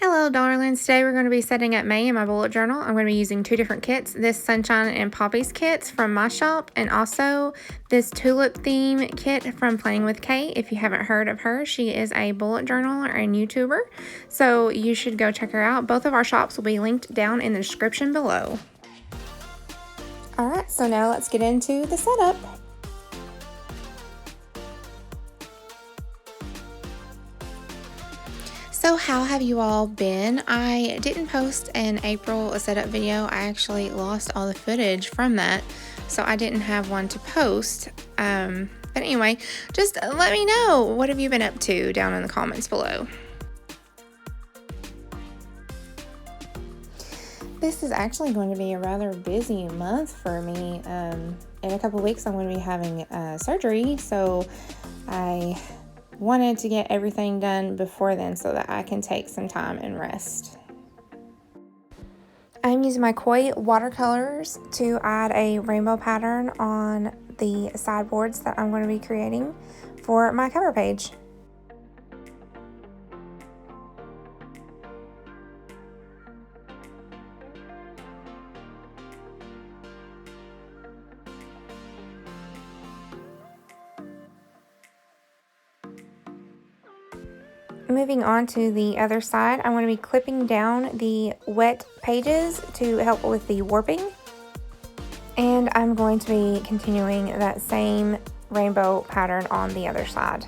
Hello darlings, today we're going to be setting up May in my bullet journal. I'm going to be using two different kits, this Sunshine and Poppies kits from my shop, and also this tulip theme kit from Playing with Kay. If you haven't heard of her, she is a bullet journaler and YouTuber, so you should go check her out. Both of our shops will be linked down in the description below. Alright, so now let's get into the setup. So how have you all been? I didn't post an April setup video. I actually lost all the footage from that, so I didn't have one to post. But anyway, just let me know, what have you been up to down in the comments below. This is actually going to be a rather busy month for me. In a couple weeks I'm going to be having surgery, so I wanted to get everything done before then so that I can take some time and rest. I'm using my Koi watercolors to add a rainbow pattern on the sideboards that I'm going to be creating for my cover page. Moving on to the other side, I'm going to be clipping down the wet pages to help with the warping. And I'm going to be continuing that same rainbow pattern on the other side.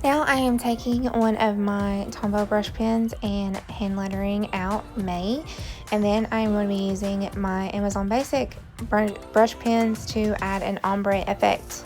Now I am taking one of my Tombow brush pens and hand lettering out May, and then I'm going to be using my Amazon Basic brush pens to add an ombre effect.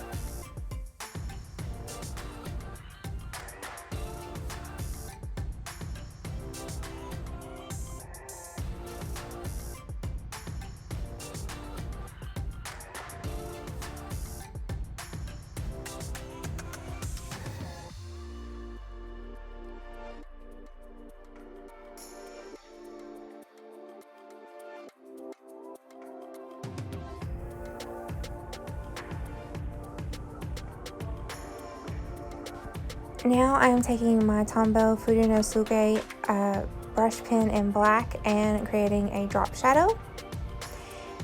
Now I am taking my Tombow Furunosuke brush pen in black and creating a drop shadow.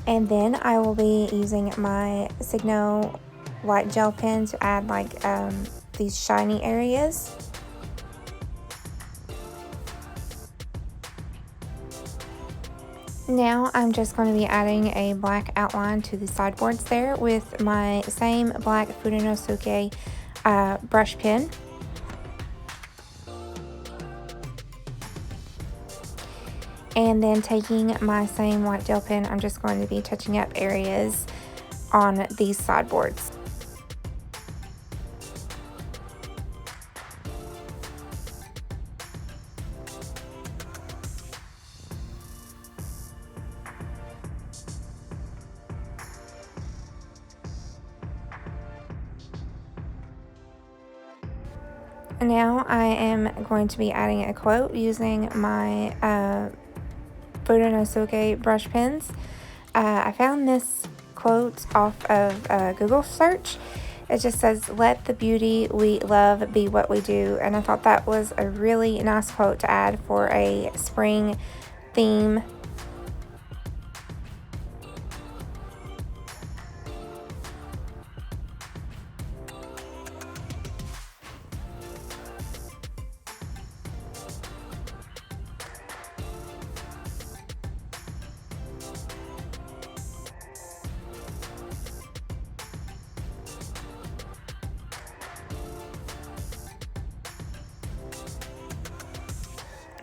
And then I will be using my Signo white gel pen to add like these shiny areas. Now I'm just going to be adding a black outline to the sideboards there with my same black Furunosuke brush pen. And then taking my same white gel pen, I'm just going to be touching up areas on these sideboards. Now I am going to be adding a quote using my Furunosuke brush pens. I found this quote off of Google search. It just says, "Let the beauty we love be what we do." And I thought that was a really nice quote to add for a spring theme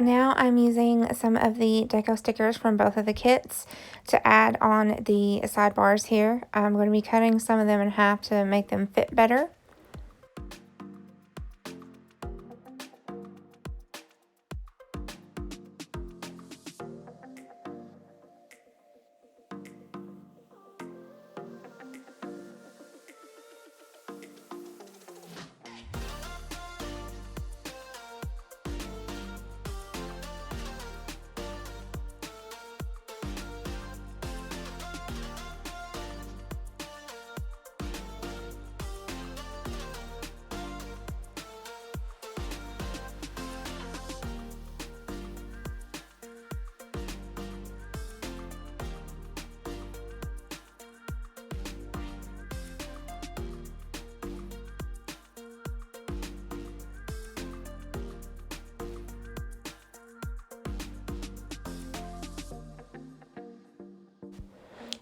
Now I'm using some of the deco stickers from both of the kits to add on the sidebars here. I'm going to be cutting some of them in half to make them fit better.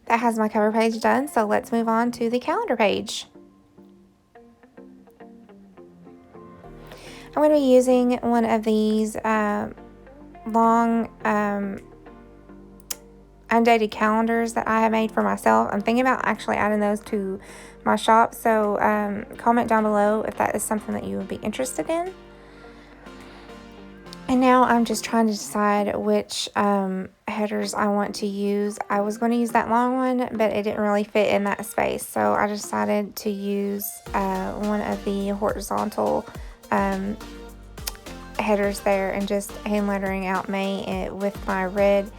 That has my cover page done, so let's move on to the calendar page. I'm going to be using one of these long undated calendars that I have made for myself. I'm thinking about actually adding those to my shop, so comment down below if that is something that you would be interested in. And now I'm just trying to decide which headers I want to use. I was going to use that long one, but it didn't really fit in that space. So I decided to use one of the horizontal headers there and just hand lettering out May with my red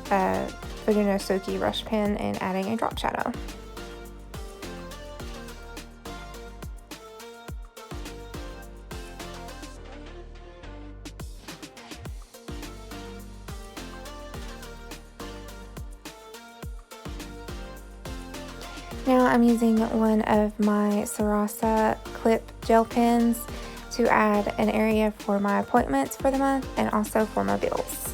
Fudunosuke brush pen and adding a drop shadow. Now I'm using one of my Sarasa clip gel pens to add an area for my appointments for the month and also for my bills.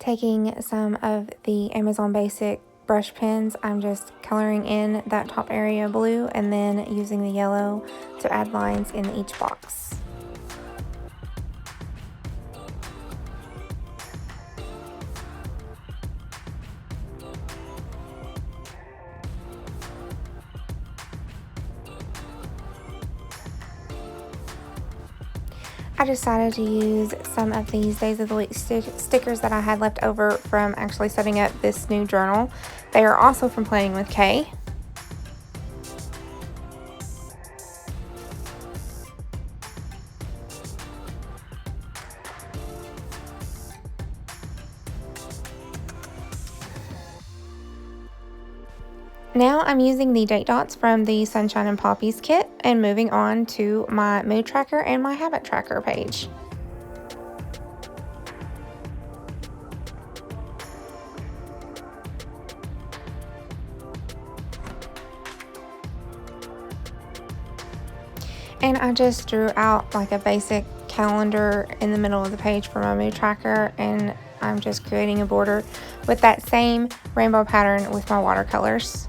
Taking some of the Amazon Basic brush pens, I'm just coloring in that top area blue and then using the yellow to add lines in each box. I decided to use some of these Days of the Week stickers that I had left over from actually setting up this new journal. They are also from Planning with Kay. Now I'm using the date dots from the Sunshine and Poppies kit and moving on to my mood tracker and my habit tracker page. And I just drew out like a basic calendar in the middle of the page for my mood tracker, and I'm just creating a border with that same rainbow pattern with my watercolors.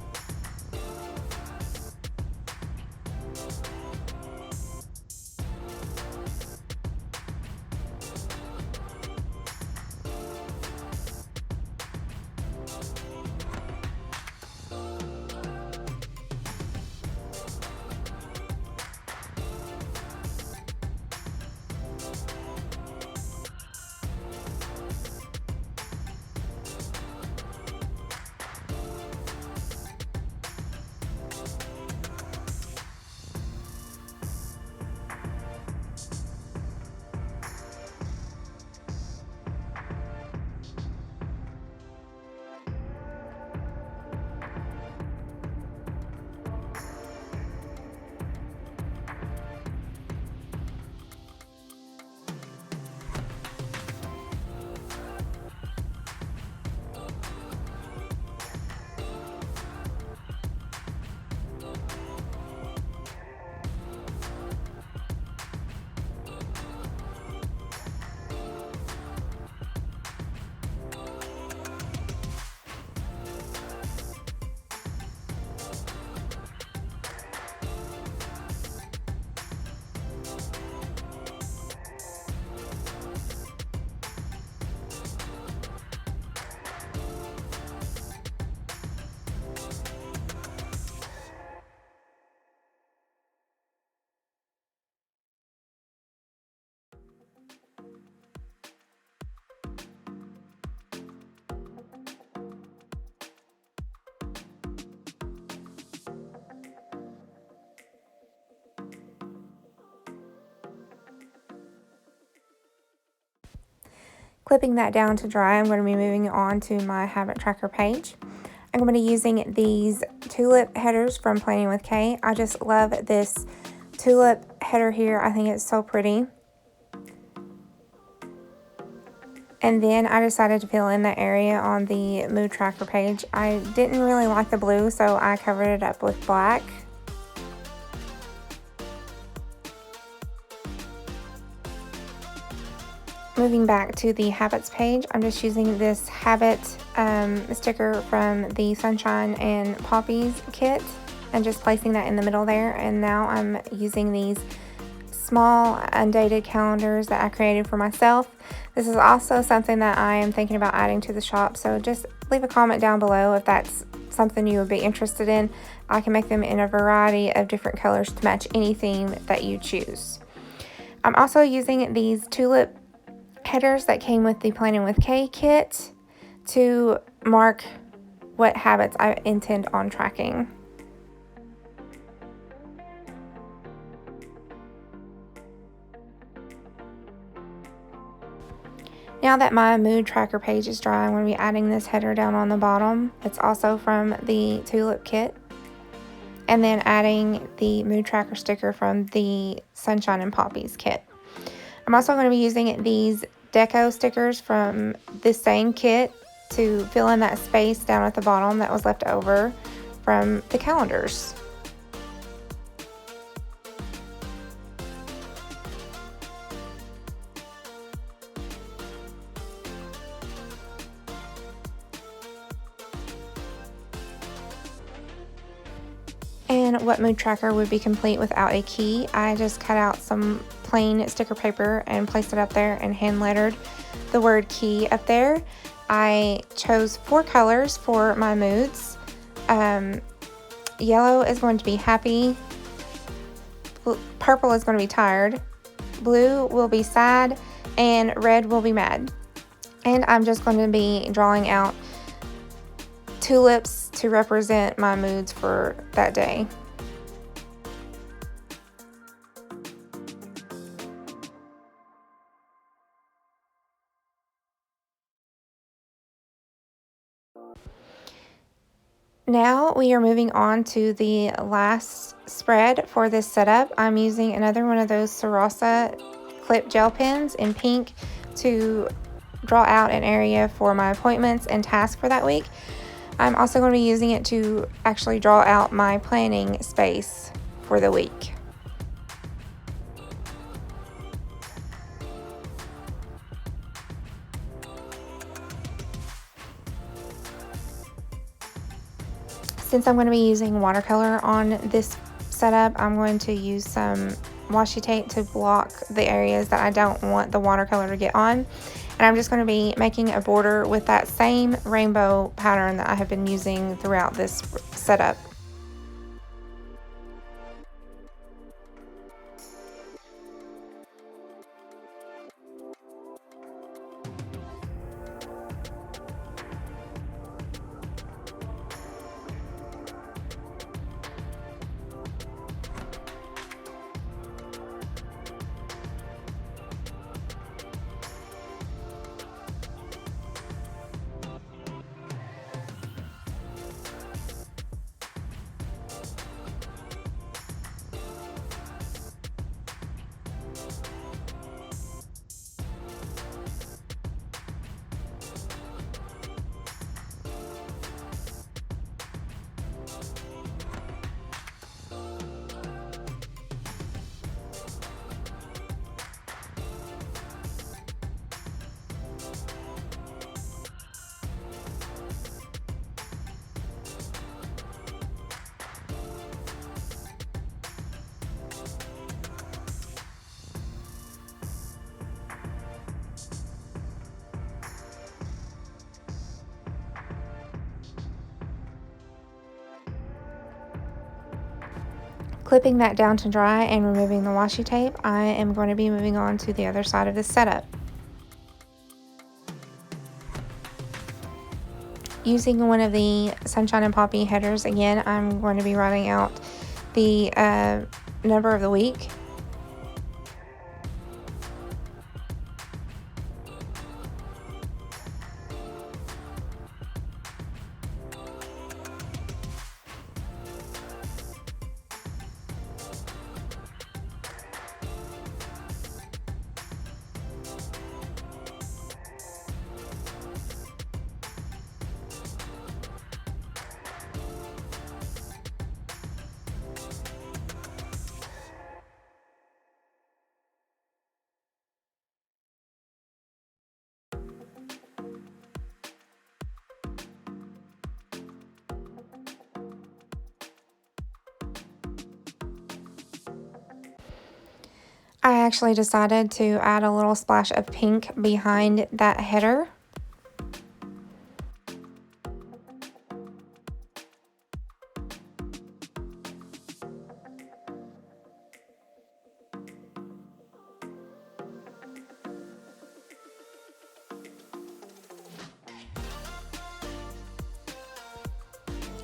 Clipping that down to dry, I'm going to be moving on to my habit tracker page. I'm going to be using these tulip headers from Planning with Kay. I just love this tulip header here. I think it's so pretty. And then I decided to fill in that area on the mood tracker page. I didn't really like the blue, so I covered it up with black. Moving back to the habits page, I'm just using this habit sticker from the Sunshine and Poppies kit and just placing that in the middle there. And now I'm using these small undated calendars that I created for myself. This is also something that I am thinking about adding to the shop, so just leave a comment down below if that's something you would be interested in. I can make them in a variety of different colors to match any theme that you choose. I'm also using these tulip headers that came with the Planning with Kay kit to mark what habits I intend on tracking. Now that my mood tracker page is dry, I'm going to be adding this header down on the bottom. It's also from the tulip kit. And then adding the mood tracker sticker from the Sunshine and Poppies kit. I'm also going to be using these deco stickers from this same kit to fill in that space down at the bottom that was left over from the calendars. And what mood tracker would be complete without a key? I just cut out some plain sticker paper and placed it up there and hand lettered the word key up there. I chose 4 colors for my moods. Yellow is going to be happy, purple is going to be tired, blue will be sad, and red will be mad. And I'm just going to be drawing out tulips to represent my moods for that day. Now we are moving on to the last spread for this setup. I'm using another one of those Sarasa clip gel pens in pink to draw out an area for my appointments and tasks for that week. I'm also going to be using it to actually draw out my planning space for the week. Since I'm going to be using watercolor on this setup, I'm going to use some washi tape to block the areas that I don't want the watercolor to get on. And I'm just going to be making a border with that same rainbow pattern that I have been using throughout this setup. Clipping that down to dry and removing the washi tape, I am going to be moving on to the other side of this setup. Using one of the Sunshine and Poppy headers, again, I'm going to be writing out the number of the week. I actually decided to add a little splash of pink behind that header.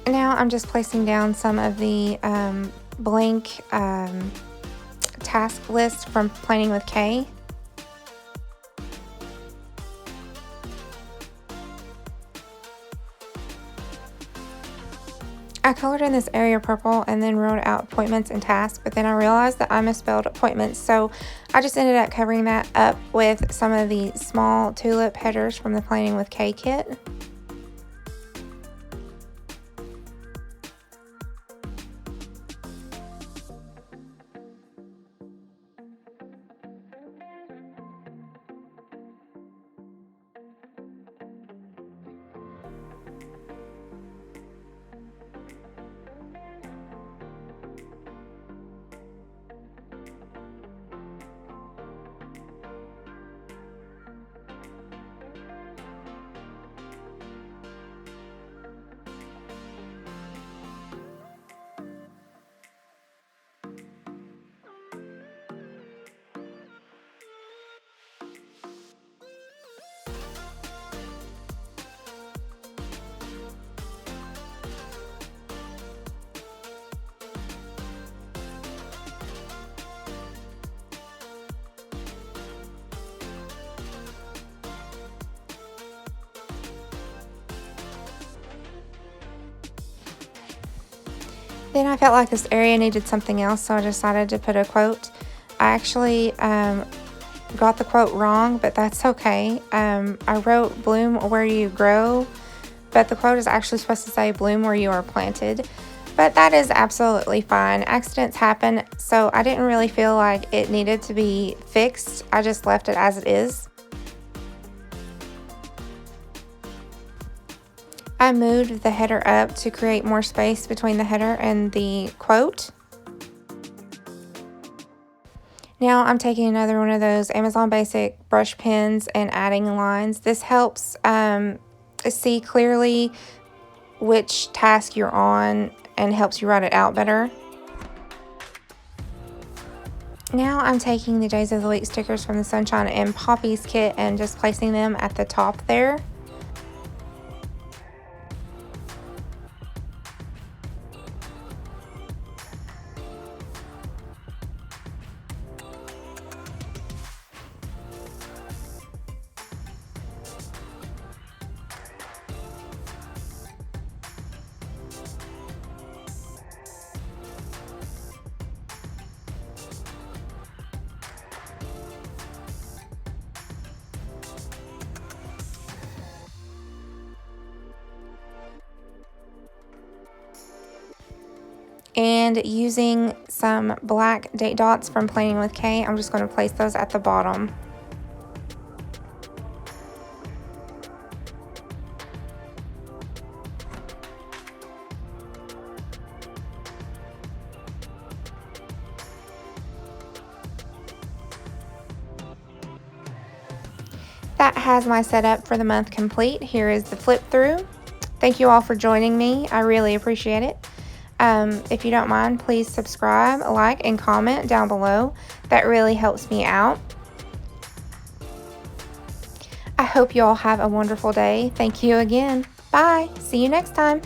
Now I'm just placing down some of the blank task list from Planning with Kay. I colored in this area purple and then wrote out appointments and tasks, but then I realized that I misspelled appointments, so I just ended up covering that up with some of the small tulip headers from the Planning with Kay kit. Then I felt like this area needed something else, so I decided to put a quote. I actually got the quote wrong, but that's okay. I wrote bloom where you grow, but the quote is actually supposed to say bloom where you are planted. But that is absolutely fine. Accidents happen, so I didn't really feel like it needed to be fixed. I just left it as it is. I moved the header up to create more space between the header and the quote. Now I'm taking another one of those Amazon Basic brush pens and adding lines. This helps see clearly which task you're on and helps you write it out better. Now I'm taking the Days of the Week stickers from the Sunshine and Poppies kit and just placing them at the top there. And using some black date dots from Planning with Kay, I'm just going to place those at the bottom. That has my setup for the month complete. Here is the flip through. Thank you all for joining me. I really appreciate it. If you don't mind, please subscribe, like, and comment down below. That really helps me out. I hope you all have a wonderful day. Thank you again. Bye. See you next time.